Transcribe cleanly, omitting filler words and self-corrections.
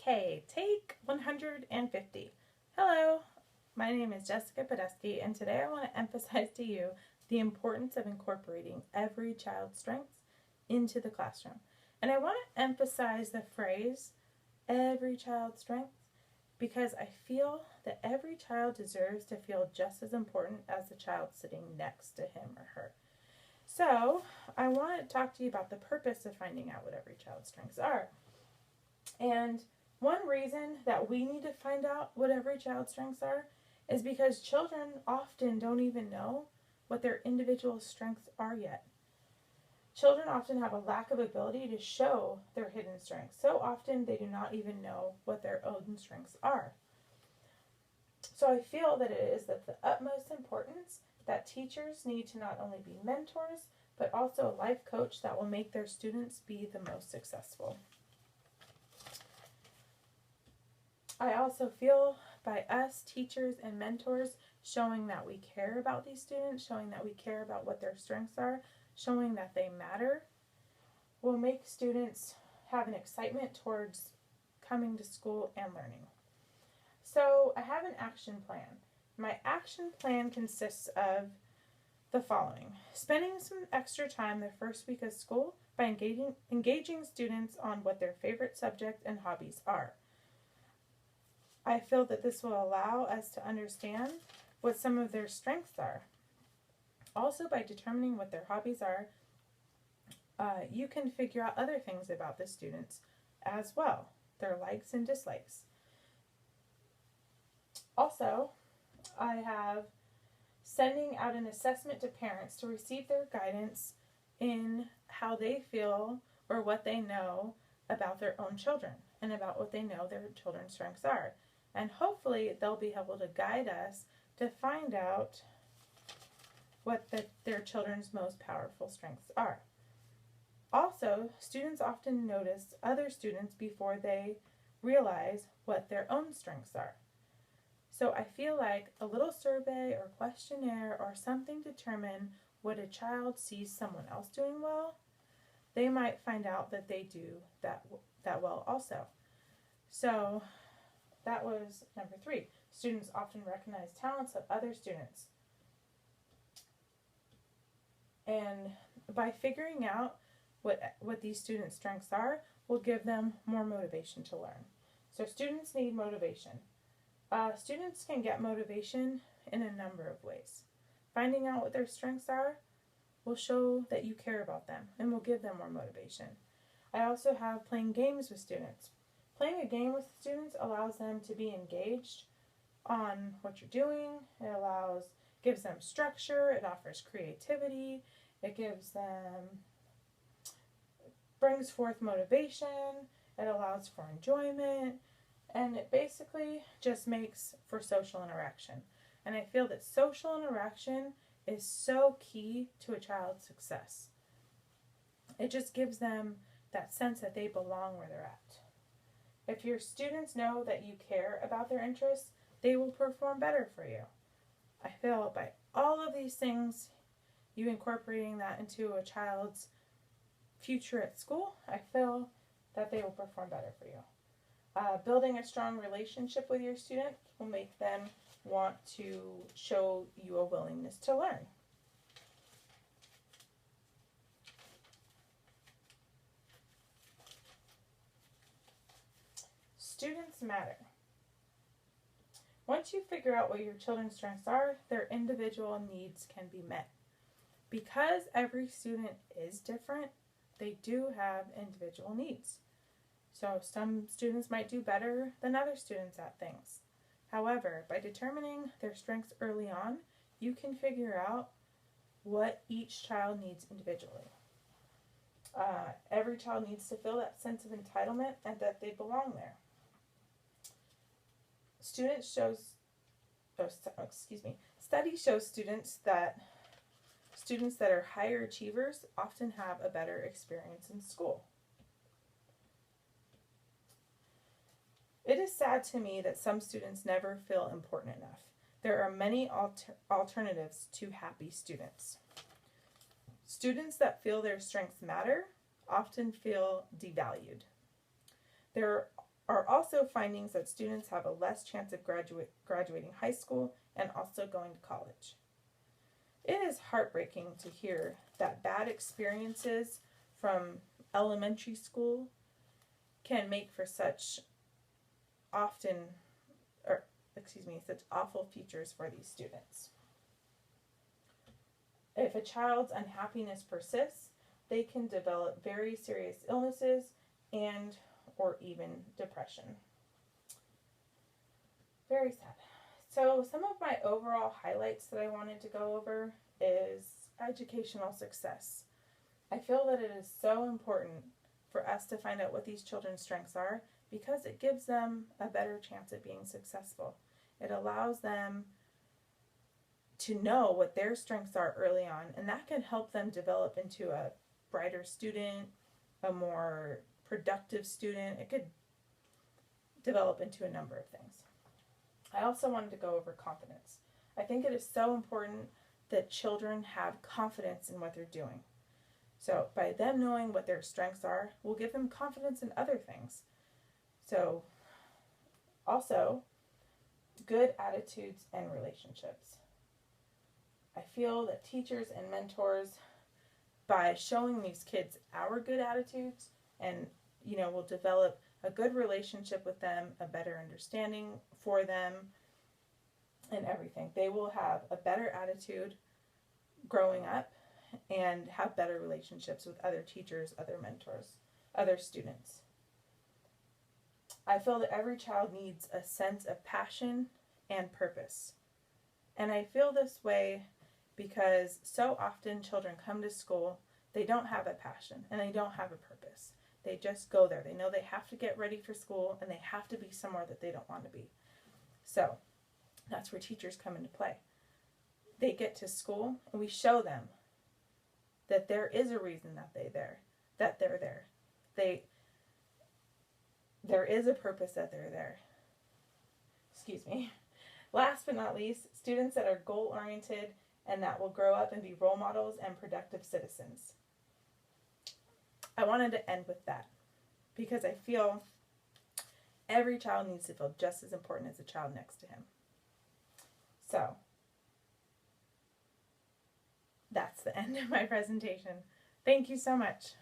Okay, take 150. Hello, my name is Jessica Podesky, and today I want to emphasize to you the importance of incorporating every child's strengths into the classroom. And I want to emphasize the phrase, every child's strengths, because I feel that every child deserves to feel just as important as the child sitting next to him or her. So, I want to talk to you about the purpose of finding out what every child's strengths are. And one reason that we need to find out what every child's strengths are is because children often don't even know what their individual strengths are yet. Children often have a lack of ability to show their hidden strengths. So often they do not even know what their own strengths are. So I feel that it is of the utmost importance that teachers need to not only be mentors, but also a life coach that will make their students be the most successful. I also feel by us, teachers and mentors, showing that we care about these students, showing that we care about what their strengths are, showing that they matter, will make students have an excitement towards coming to school and learning. So I have an action plan. My action plan consists of the following: spending some extra time the first week of school by engaging students on what their favorite subject and hobbies are. I feel that this will allow us to understand what some of their strengths are. Also, by determining what their hobbies are, you can figure out other things about the students as well, their likes and dislikes. Also, I have sending out an assessment to parents to receive their guidance in how they feel or what they know about their own children and about what they know their children's strengths are. And hopefully they'll be able to guide us to find out what their children's most powerful strengths are. Also, students often notice other students before they realize what their own strengths are. So I feel like a little survey or questionnaire or something to determine what a child sees someone else doing well, they might find out that they do that well also. So that was number 3. Students often recognize talents of other students. And by figuring out what these students' strengths are, will give them more motivation to learn. So students need motivation. Students can get motivation in a number of ways. Finding out what their strengths are will show that you care about them and will give them more motivation. I also have playing games with students. Playing a game with students allows them to be engaged on what you're doing. It gives them structure. It offers creativity. It brings forth motivation. It allows for enjoyment. And it basically just makes for social interaction. And I feel that social interaction is so key to a child's success. It just gives them that sense that they belong where they're at. If your students know that you care about their interests, they will perform better for you. I feel by all of these things, you incorporating that into a child's future at school, I feel that they will perform better for you. Building a strong relationship with your student will make them want to show you a willingness to learn. Students matter. Once you figure out what your children's strengths are, their individual needs can be met. Because every student is different, they do have individual needs. So some students might do better than other students at things. However, by determining their strengths early on, you can figure out what each child needs individually. Every child needs to feel that sense of entitlement and that they belong there. Study shows students that are higher achievers often have a better experience in school. It is sad to me that some students never feel important enough. There are many alternatives to happy students. Students that feel their strengths matter often feel devalued. There are also findings that students have a less chance of graduating high school and also going to college. It is heartbreaking to hear that bad experiences from elementary school can make for such awful futures for these students. If a child's unhappiness persists, they can develop very serious illnesses and or even depression. Very sad. So some of my overall highlights that I wanted to go over is educational success. I feel that it is so important for us to find out what these children's strengths are because it gives them a better chance at being successful. It allows them to know what their strengths are early on, and that can help them develop into a brighter student, a more productive student. It could develop into a number of things. I also wanted to go over confidence. I think it is so important that children have confidence in what they're doing. So by them knowing what their strengths are, will give them confidence in other things. So also, good attitudes and relationships. I feel that teachers and mentors, by showing these kids our good attitudes and, will develop a good relationship with them, a better understanding for them, and everything. They will have a better attitude growing up and have better relationships with other teachers, other mentors, other students. I feel that every child needs a sense of passion and purpose. And I feel this way because so often children come to school, they don't have a passion and they don't have a purpose. They just go there. They know they have to get ready for school and they have to be somewhere that they don't want to be. So that's where teachers come into play. They get to school and we show them that there is a reason that they're there. There is a purpose that they're there. Excuse me. Last but not least, students that are goal-oriented and that will grow up and be role models and productive citizens. I wanted to end with that because I feel every child needs to feel just as important as the child next to him. So, that's the end of my presentation. Thank you so much.